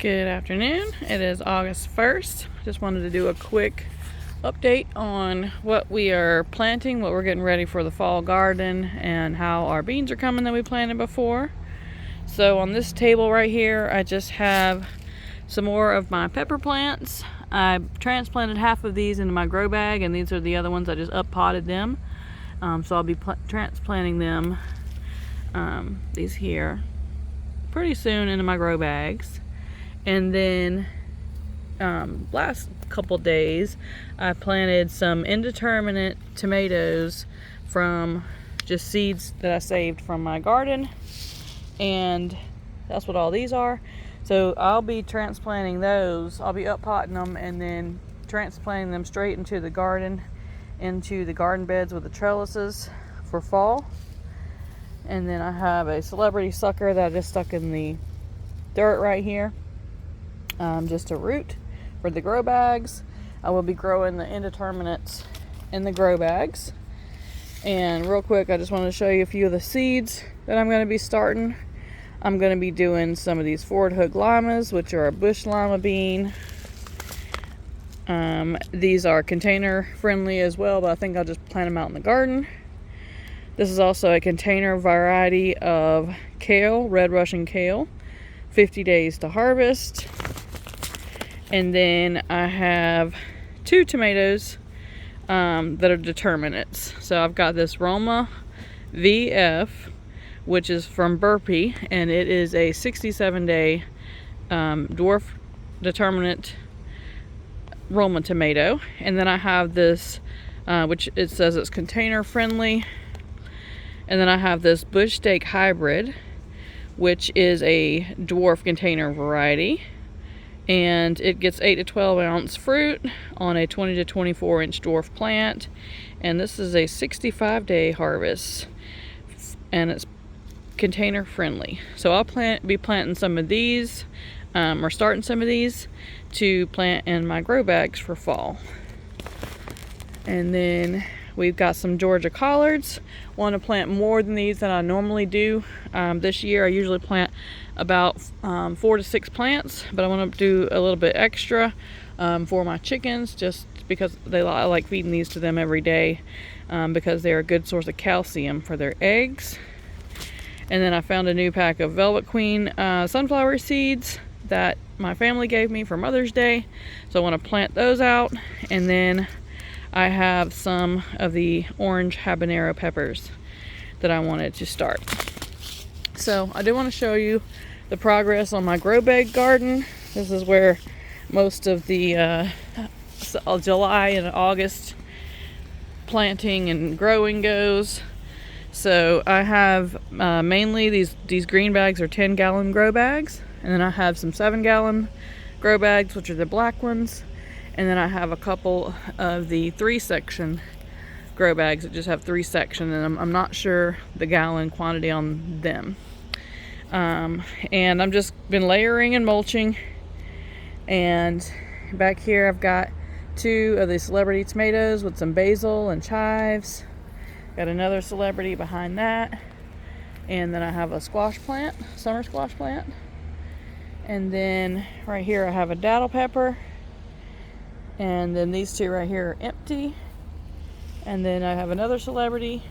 Good afternoon. It is August 1st. Just wanted to do a quick update on what we are planting, what we're getting ready for the fall garden, and how our beans are coming that we planted before. So on this table right here, I just have some more of my pepper plants. I transplanted half of these into my grow bag, and these are the other ones. I just up potted them. So I'll be transplanting them, these here, pretty soon into my grow bags. And then last couple days I planted some indeterminate tomatoes from just seeds that I saved from my garden, and that's what all these are. So I'll be transplanting those. I'll be up potting them and then transplanting them straight into the garden beds with the trellises for fall. And then I have a celebrity sucker that I just stuck in the dirt right here. Just a root for the grow bags. I will be growing the indeterminates in the grow bags. And real quick, I just wanted to show you a few of the seeds that I'm going to be starting. I'm going to be doing some of these Ford Hook limas, which are a bush lima bean. These are container friendly as well, but I think I'll just plant them out in the garden. This is also a container variety of kale, red Russian kale. 50 days to harvest. And then I have two tomatoes that are determinates. So I've got this Roma VF, which is from Burpee, and it is a 67-day dwarf determinate Roma tomato. And then I have this, which it says it's container friendly. And then I have this bush steak hybrid, which is a dwarf container variety, and it gets 8 to 12 ounce fruit on a 20 to 24 inch dwarf plant, and this is a 65-day harvest, and it's container friendly. So I'll be planting some of these, or starting some of these to plant in my grow bags for fall. And then we've got some Georgia collards. Want to plant more than these than I normally do. This year I usually plant about 4 to 6 plants, but I want to do a little bit extra for my chickens, just because I like feeding these to them every day, because they're a good source of calcium for their eggs. And then I found a new pack of Velvet Queen sunflower seeds that my family gave me for Mother's Day, so I want to plant those out. And then I have some of the orange habanero peppers that I wanted to start. So I do want to show you the progress on my grow bag garden. This is where most of the July and August planting and growing goes. So I have mainly these green bags are 10-gallon grow bags, and then I have some 7-gallon grow bags, which are the black ones. And then I have a couple of the 3-section grow bags that just have 3 sections, and I'm not sure the gallon quantity on them. And I'm just been layering and mulching. And back here I've got 2 of the celebrity tomatoes with some basil and chives. Got another celebrity behind that. And then I have a squash plant, summer squash plant. And then right here I have a daddle pepper. And then these 2 right here are empty. And then I have another celebrity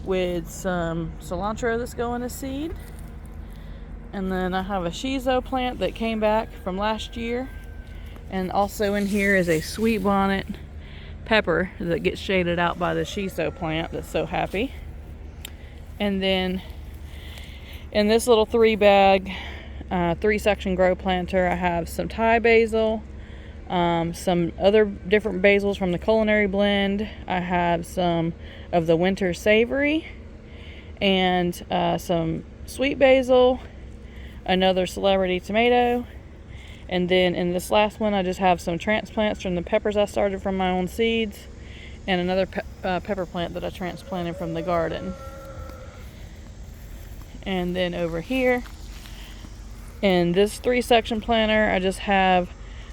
with some cilantro that's going to seed. And then I have a shiso plant that came back from last year. And also in here is a sweet bonnet pepper that gets shaded out by the shiso plant that's so happy. And then in this little 3-bag, 3-section grow planter, I have some Thai basil, some other different basils from the culinary blend. I have some of the winter savory, and some sweet basil, another celebrity tomato, and then in this last one I just have some transplants from the peppers I started from my own seeds, and another pepper plant that I transplanted from the garden. And then over here in this 3-section planter I just have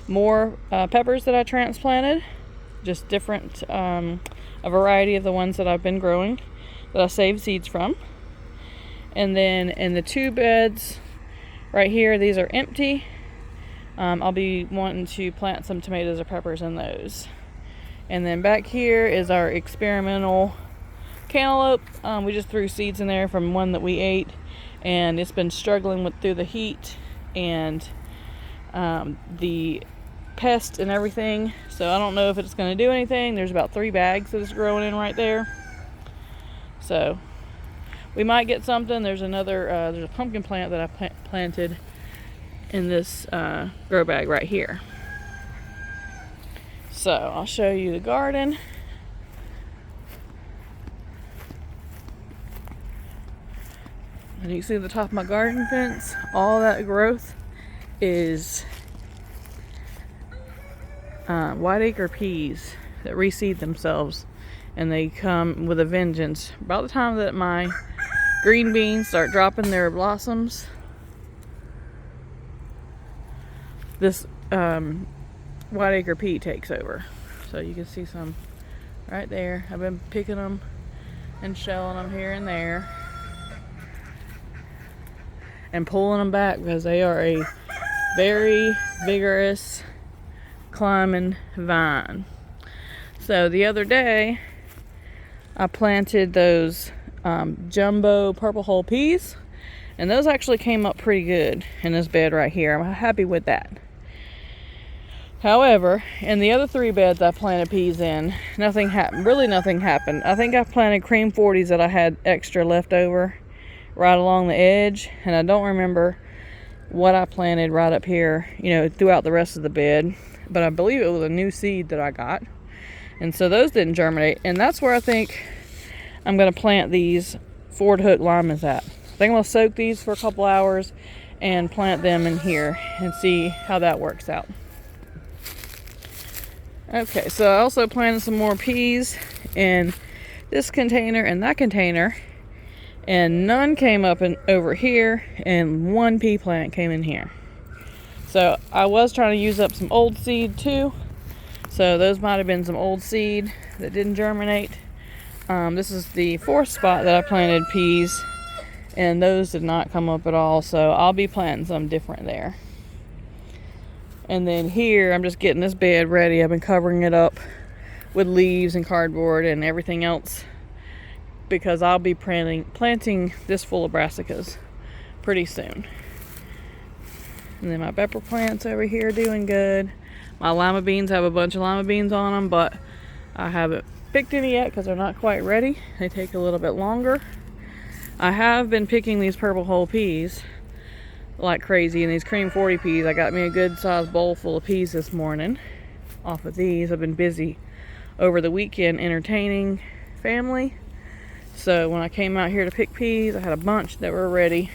more peppers that I transplanted, just different, a variety of the ones that I've been growing that I saved seeds from. And then in the 2 beds right here, these are empty. I'll be wanting to plant some tomatoes or peppers in those. And then back here is our experimental cantaloupe. We just threw seeds in there from one that we ate, and it's been struggling through the heat and the pest and everything. So I don't know if it's going to do anything. There's about 3 bags that it's growing in right there. So we might get something. There's a pumpkin plant that I planted in this grow bag right here. So I'll show you the garden. And you can see the top of my garden fence, all that growth is white-acre peas that reseed themselves, and they come with a vengeance. About the time that my green beans start dropping their blossoms, this white-acre pea takes over. So you can see some right there. I've been picking them and shelling them here and there and pulling them back because they are a very vigorous climbing vine. So the other day I planted those jumbo purple hull peas, and those actually came up pretty good in this bed right here. I'm happy with that. However, in the other 3 beds I planted peas in, nothing happened. Really nothing happened. I think I planted cream 40s that I had extra left over right along the edge, and I don't remember what I planted right up here, throughout the rest of the bed, but I believe it was a new seed that I got, and so those didn't germinate. And that's where I think I'm going to plant these Ford Hook limas at. I think I'm going to soak these for a couple hours and plant them in here and see how that works out. Okay, so I also planted some more peas in this container and that container, and none came up over here, and 1 pea plant came in here. So I was trying to use up some old seed too, so those might have been some old seed that didn't germinate. This is the 4th spot that I planted peas, and those did not come up at all, so I'll be planting some different there. And then here I'm just getting this bed ready. I've been covering it up with leaves and cardboard and everything else, because I'll be planting this full of brassicas pretty soon. And then my pepper plants over here are doing good. My lima beans have a bunch of lima beans on them, but I haven't picked any yet because they're not quite ready. They take a little bit longer. I have been picking these purple hull peas like crazy, and these cream 40 peas. I got me a good sized bowl full of peas this morning off of these. I've been busy over the weekend entertaining family. So when I came out here to pick peas, I had a bunch that were ready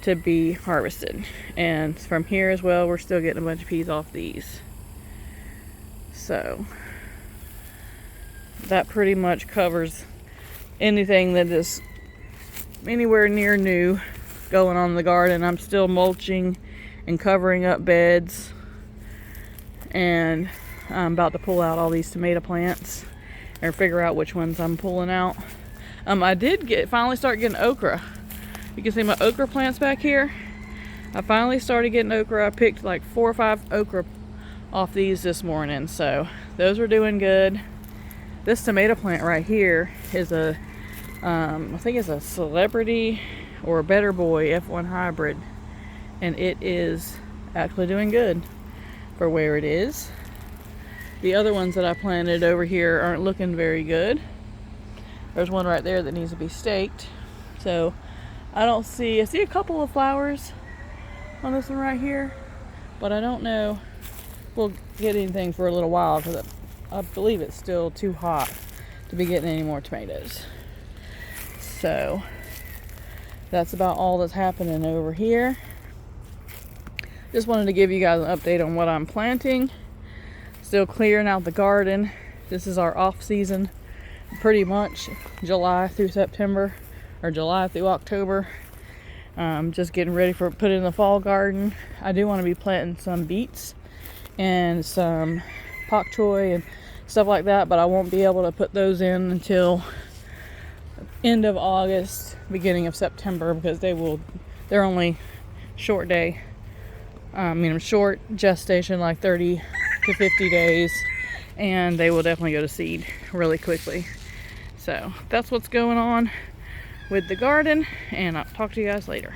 to be harvested. And from here as well, we're still getting a bunch of peas off these. So that pretty much covers anything that is anywhere near new going on in the garden. I'm still mulching and covering up beds, and I'm about to pull out all these tomato plants or figure out which ones I'm pulling out. I did finally start getting okra. You can see my okra plants back here. I finally started getting okra. I picked like 4 or 5 okra off these this morning, so those are doing good. This tomato plant right here is I think it's a Celebrity or a Better Boy F1 hybrid, and it is actually doing good for where it is. The other ones that I planted over here aren't looking very good. There's one right there that needs to be staked. So I see a couple of flowers on this one right here, but I don't know if we'll get anything for a little while because I believe it's still too hot to be getting any more tomatoes. So that's about all that's happening over here. Just wanted to give you guys an update on what I'm planting. Still clearing out the garden. This is our off season, pretty much July through September, or July through October. Just getting ready for put in the fall garden. I do want to be planting some beets and some pak choy and stuff like that, but I won't be able to put those in until end of August, beginning of September, because they're only short day short gestation, like 30 to 50 days, and they will definitely go to seed really quickly. So that's what's going on with the garden, and I'll talk to you guys later.